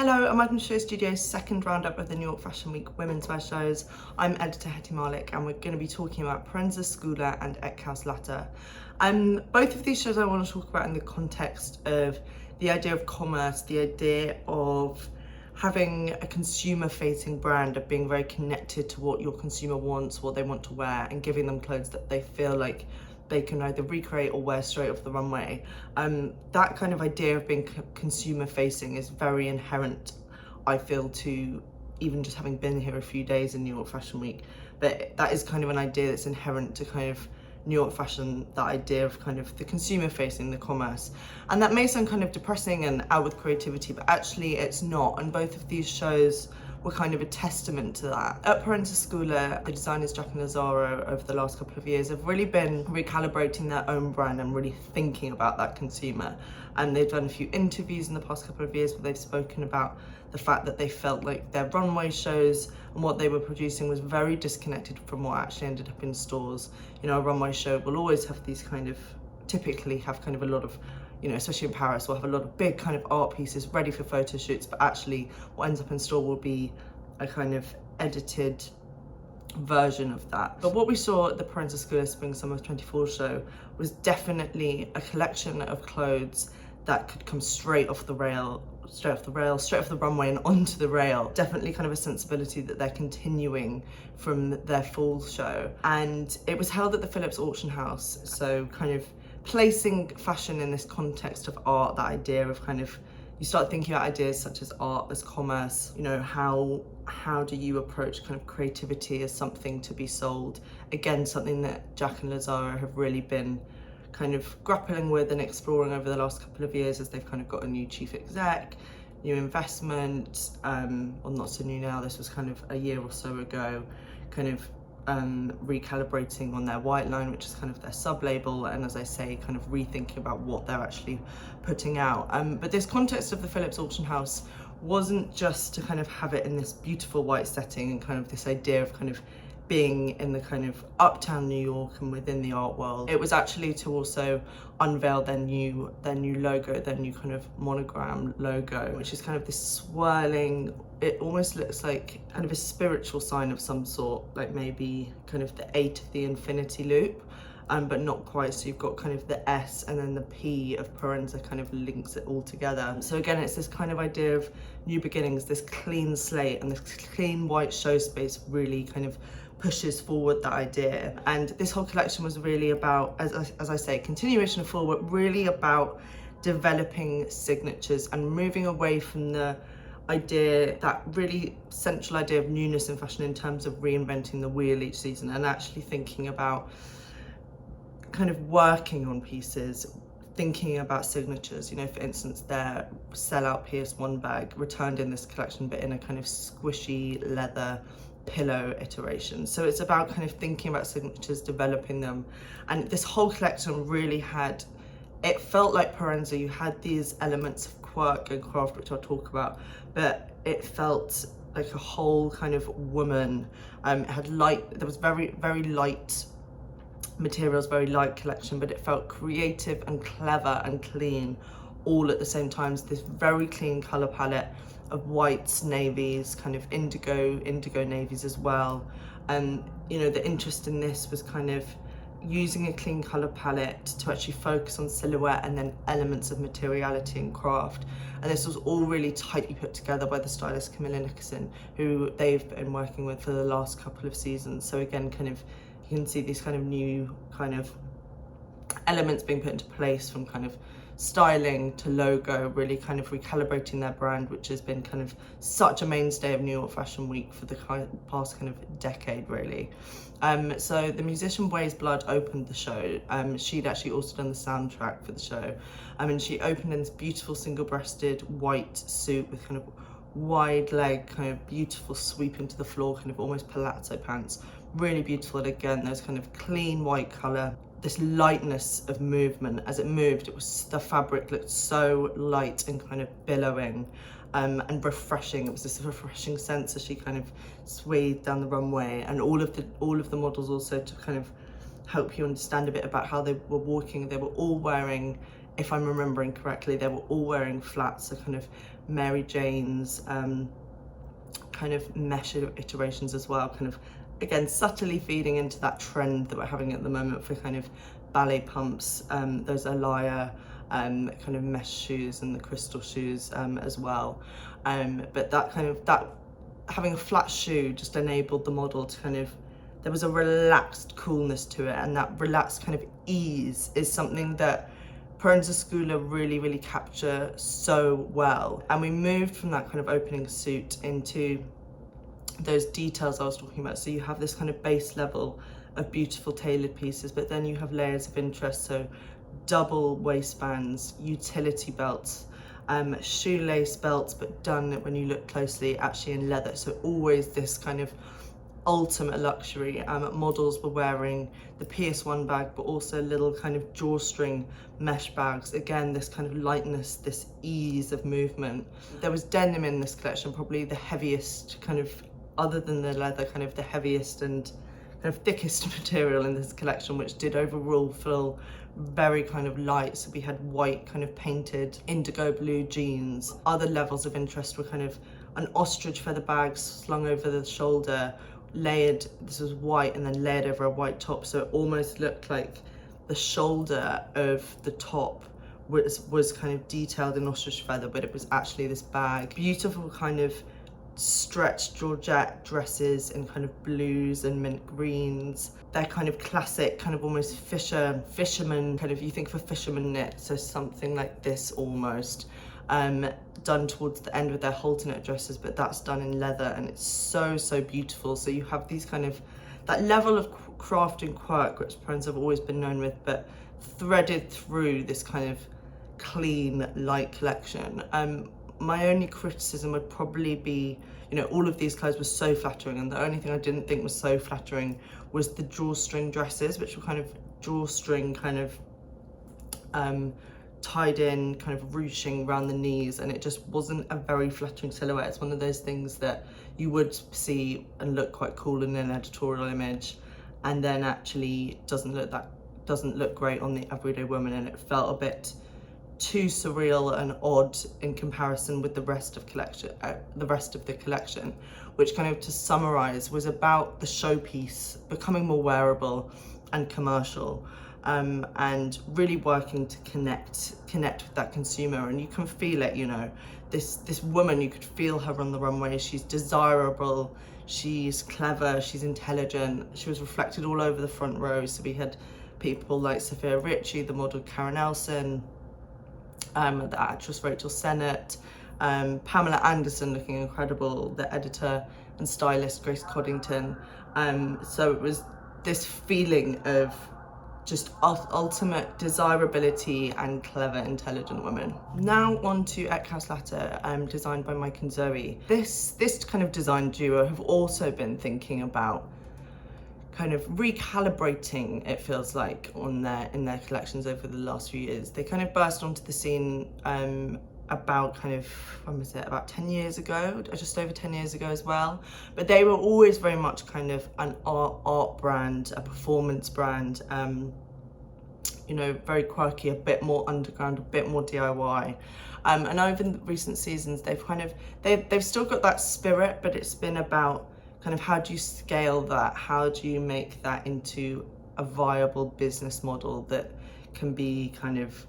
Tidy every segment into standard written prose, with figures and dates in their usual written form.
Hello and welcome to Show Studio's second roundup of the New York Fashion Week women's wear shows. I'm editor Hetty Malik and we're going to be talking about Proenza Schouler and Eckhaus Latta. Both of these shows I want to talk about in the context of the idea of commerce, the idea of having a consumer-facing brand, of being very connected to what your consumer wants, what they want to wear, and giving them clothes that they feel like they can either recreate or wear straight off the runway. That kind of idea of being consumer facing is very inherent, I feel, to even just having been here a few days in New York Fashion Week. But that is kind of an idea that's inherent to kind of New York fashion, that idea of kind of the consumer facing, the commerce. And that may sound kind of depressing and out with creativity, but actually it's not. And both of these shows were kind of a testament to that. At Proenza Schouler, the designers Jack and Lazaro over the last couple of years have really been recalibrating their own brand and really thinking about that consumer. And they've done a few interviews in the past couple of years where they've spoken about the fact that they felt like their runway shows and what they were producing was very disconnected from what actually ended up in stores. You know, a runway show will always have these kind of, typically have kind of a lot of, you know, especially in Paris, we'll have a lot of big kind of art pieces ready for photo shoots, but actually what ends up in store will be a kind of edited version of that. But what we saw at the Proenza Schouler Spring Summer 24 show was definitely a collection of clothes that could come straight off the runway and onto the rail. Definitely kind of a sensibility that they're continuing from their fall show. And it was held at the Phillips Auction House, so kind of placing fashion in this context of art, that idea of kind of, you start thinking about ideas such as art as commerce. You know, how do you approach kind of creativity as something to be sold? Again, something that Jack and Lazaro have really been kind of grappling with and exploring over the last couple of years as they've kind of got a new chief exec, new investment, well, not so new now, this was kind of a year or so ago, kind of recalibrating on their white line, which is kind of their sub-label, and as I say, kind of rethinking about what they're actually putting out. But this context of the Phillips Auction House wasn't just to kind of have it in this beautiful white setting and kind of this idea of kind of being in the kind of uptown New York and within the art world. It was actually to also unveil their new logo, their new kind of monogram logo, which is kind of this swirling, it almost looks like kind of a spiritual sign of some sort, like maybe kind of the 8 of the infinity loop, but not quite. So you've got kind of the S and then the P of Proenza kind of links it all together. So again, it's this kind of idea of new beginnings, this clean slate and this clean white show space really kind of pushes forward that idea. And this whole collection was really about, as I say, continuation of fall, but really about developing signatures and moving away from the idea, that really central idea of newness in fashion in terms of reinventing the wheel each season, and actually thinking about kind of working on pieces, thinking about signatures. You know, for instance, their sellout PS1 bag returned in this collection, but in a kind of squishy leather pillow iteration. So it's about kind of thinking about signatures, developing them. And this whole collection really had, it felt like Proenza, you had these elements of quirk and craft, which I'll talk about, but it felt like a whole kind of woman. It had light, there was very, very light materials, very light collection, but it felt creative and clever and clean all at the same time. So this very clean color palette of whites, navies, kind of indigo navies as well. And you know, the interest in this was kind of using a clean color palette to actually focus on silhouette and then elements of materiality and craft. And this was all really tightly put together by the stylist Camilla Nickerson, who they've been working with for the last couple of seasons. So again, kind of, you can see these kind of new kind of elements being put into place, from kind of styling to logo, really kind of recalibrating their brand, which has been kind of such a mainstay of New York Fashion Week for the past kind of decade, really. So the musician Ways Blood opened the show. She'd actually also done the soundtrack for the show. And she opened in this beautiful single-breasted white suit with kind of wide leg, kind of beautiful sweep into the floor, kind of almost palazzo pants. Really beautiful. And again, those kind of clean white color, this lightness of movement. As it moved, it was, the fabric looked so light and kind of billowing, and refreshing. It was this refreshing sense as she kind of swayed down the runway, and all of the models also, to kind of help you understand a bit about how they were walking, they were all wearing, if I'm remembering correctly, they were all wearing flats, so kind of Mary Janes, kind of mesh iterations as well, kind of again subtly feeding into that trend that we're having at the moment for kind of ballet pumps, those Alaya kind of mesh shoes and the crystal shoes as well. But that having a flat shoe just enabled the model to kind of, there was a relaxed coolness to it, and that relaxed kind of ease is something that Proenza Schouler really capture so well. And we moved from that kind of opening suit into those details I was talking about. So you have this kind of base level of beautiful tailored pieces, but then you have layers of interest, so double waistbands, utility belts, shoelace belts, but done, when you look closely, actually in leather. So always this kind of ultimate luxury. Models were wearing the PS1 bag, but also little kind of drawstring mesh bags. Again, this kind of lightness, this ease of movement. There was denim in this collection, probably the heaviest kind of, other than the leather, kind of the heaviest and kind of thickest material in this collection, which did overall feel very kind of light. So we had white kind of painted indigo blue jeans. Other levels of interest were kind of an ostrich feather bag slung over the shoulder, layered, this was white and then layered over a white top, so it almost looked like the shoulder of the top was kind of detailed in ostrich feather, but it was actually this bag. Beautiful kind of stretched Georgette dresses in kind of blues and mint greens. They're kind of classic, kind of almost fisherman, kind of, you think of a fisherman knit, so something like this almost. Done towards the end with their halter dresses, but that's done in leather, and it's so beautiful. So you have these kind of, that level of craft and quirk which Proenza have always been known with, but threaded through this kind of clean, light collection. My only criticism would probably be, you know, all of these clothes were so flattering, and the only thing I didn't think was so flattering was the drawstring dresses, which were kind of drawstring kind of tied in, kind of ruching around the knees, and it just wasn't a very flattering silhouette. It's one of those things that you would see and look quite cool in an editorial image, and then actually doesn't look great on the everyday woman, and it felt a bit too surreal and odd in comparison with the rest of the collection, which kind of, to summarize, was about the showpiece becoming more wearable and commercial. And really working to connect with that consumer. And you can feel it, you know, this woman, you could feel her on the runway. She's desirable, she's clever, she's intelligent. She was reflected all over the front row. So we had people like Sophia Richie, the model Karen Elson, the actress Rachel Sennett, Pamela Anderson looking incredible, the editor and stylist Grace Coddington. So it was this feeling of just ultimate desirability and clever, intelligent women. Now on to Eckhaus Latta, designed by Mike and Zoe. This kind of design duo have also been thinking about kind of recalibrating, it feels like, in their collections over the last few years. They kind of burst onto the scene about kind of, when was it, about 10 years ago, just over 10 years ago as well. But they were always very much kind of an art brand, a performance brand, you know, very quirky, a bit more underground, a bit more DIY. And over the recent seasons, they've still got that spirit, but it's been about kind of, how do you scale that? How do you make that into a viable business model that can be kind of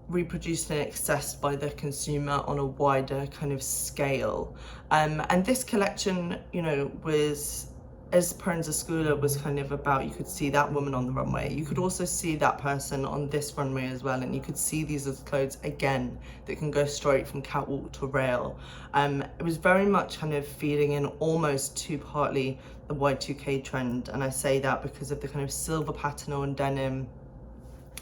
reproduced and accessed by the consumer on a wider kind of scale? And this collection, you know, was, as Proenza Schouler was kind of about, you could see that woman on the runway, you could also see that person on this runway as well, and you could see these as clothes again that can go straight from catwalk to rail. It was very much kind of feeding in almost to partly the Y2K trend, and I say that because of the kind of silver patina on denim,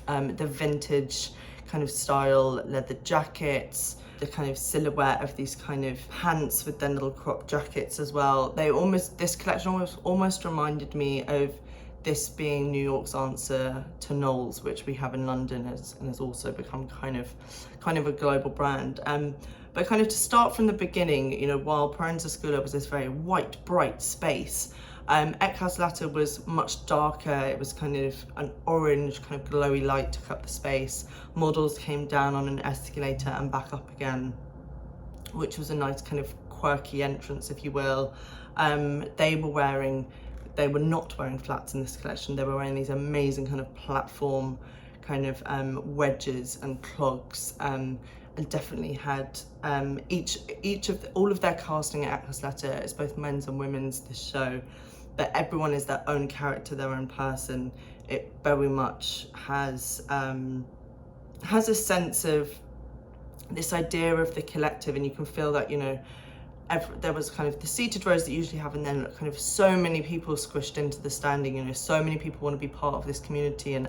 the vintage kind of style leather jackets, the kind of silhouette of these kind of pants with their little crop jackets as well. This collection almost reminded me of this being New York's answer to Knowles, which we have in London, and has also become kind of a global brand. But kind of to start from the beginning, you know, while Proenza Schouler was this very white, bright space, Eckhaus Latta was much darker. It was kind of an orange, kind of glowy light took up the space. Models came down on an escalator and back up again, which was a nice kind of quirky entrance, if you will. They were not wearing flats in this collection. They were wearing these amazing kind of platform kind of wedges and clogs, and definitely had all of their casting at Eckhaus Latta, it's both men's and women's, this show, but everyone is their own character, their own person. It very much has a sense of this idea of the collective, and you can feel that, you know, there was kind of the seated rows that you usually have, and then kind of so many people squished into the standing, you know, so many people want to be part of this community and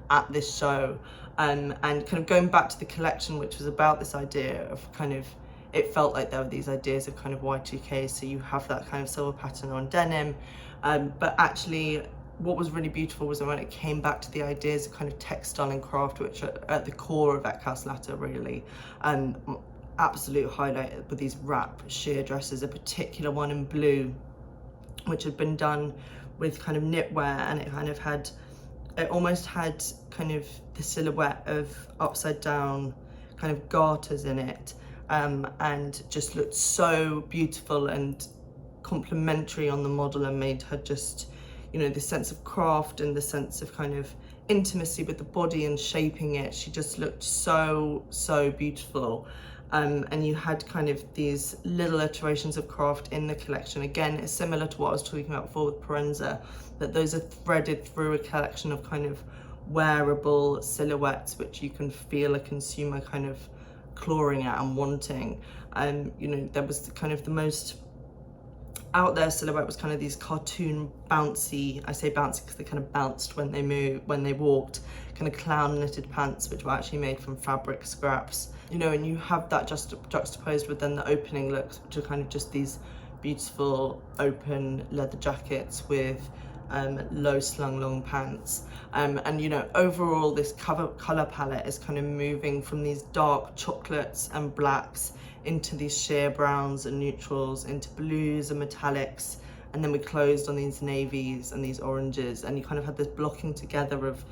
at this show, and kind of going back to the collection, which was about this idea of kind of, it felt like there were these ideas of kind of Y2K, so you have that kind of silver pattern on denim, but actually what was really beautiful was when it came back to the ideas of kind of textile and craft, which are at the core of Eckhaus Latta, really. Absolute highlight with these wrap sheer dresses, a particular one in blue, which had been done with kind of knitwear, and it almost had kind of the silhouette of upside down kind of garters in it, and just looked so beautiful and complimentary on the model, and made her just, you know, the sense of craft and the sense of kind of intimacy with the body and shaping it. She just looked so beautiful. And you had kind of these little iterations of craft in the collection. Again, it's similar to what I was talking about before with Proenza, that those are threaded through a collection of kind of wearable silhouettes, which you can feel a consumer kind of clawing at and wanting. You know, there was kind of the most out there silhouette was kind of these cartoon bouncy, I say bouncy because they kind of bounced when they walked, kind of clown knitted pants, which were actually made from fabric scraps, you know, and you have that juxtaposed with then the opening looks, which are kind of just these beautiful open leather jackets with low slung long pants, and you know, overall this color palette is kind of moving from these dark chocolates and blacks into these sheer browns and neutrals, into blues and metallics, and then we closed on these navies and these oranges, and you kind of had this blocking together of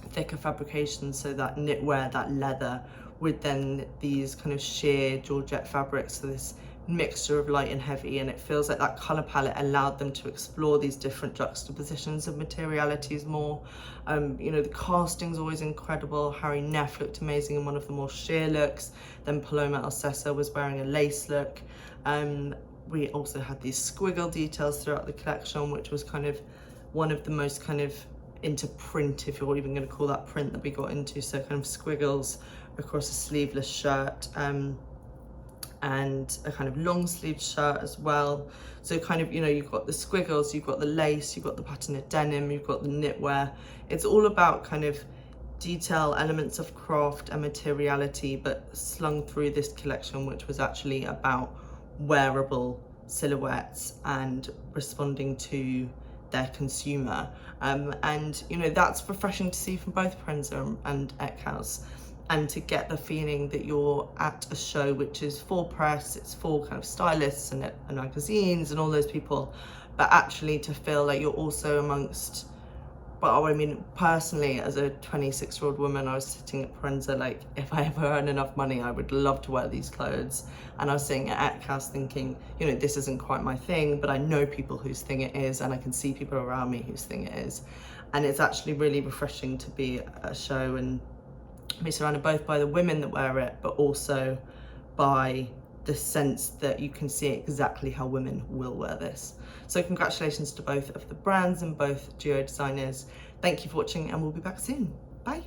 thicker fabrications, so that knitwear, that leather, with then these kind of sheer georgette fabrics, so this mixture of light and heavy, and it feels like that color palette allowed them to explore these different juxtapositions of materialities more. You know, the casting's always incredible. Harry Neff looked amazing in one of the more sheer looks, then Paloma Alcessa was wearing a lace look. We also had these squiggle details throughout the collection, which was kind of one of the most kind of into print, if you're even going to call that print, that we got into, so kind of squiggles across a sleeveless shirt, and a kind of long sleeved shirt as well. So kind of, you know, you've got the squiggles, you've got the lace, you've got the patterned denim, you've got the knitwear. It's all about kind of detail, elements of craft and materiality, but slung through this collection, which was actually about wearable silhouettes and responding to their consumer. And you know, that's refreshing to see from both Proenza and Eckhaus, and to get the feeling that you're at a show which is for press, it's for kind of stylists and magazines and all those people, but actually to feel like you're also amongst, well, I mean, personally, as a 26-year-old woman, I was sitting at Proenza, like, if I ever earn enough money, I would love to wear these clothes. And I was sitting at Eckhaus thinking, you know, this isn't quite my thing, but I know people whose thing it is, and I can see people around me whose thing it is. And it's actually really refreshing to be at a show and be surrounded both by the women that wear it, but also by the sense that you can see exactly how women will wear this. So congratulations to both of the brands and both duo designers. Thank you for watching, and we'll be back soon. Bye.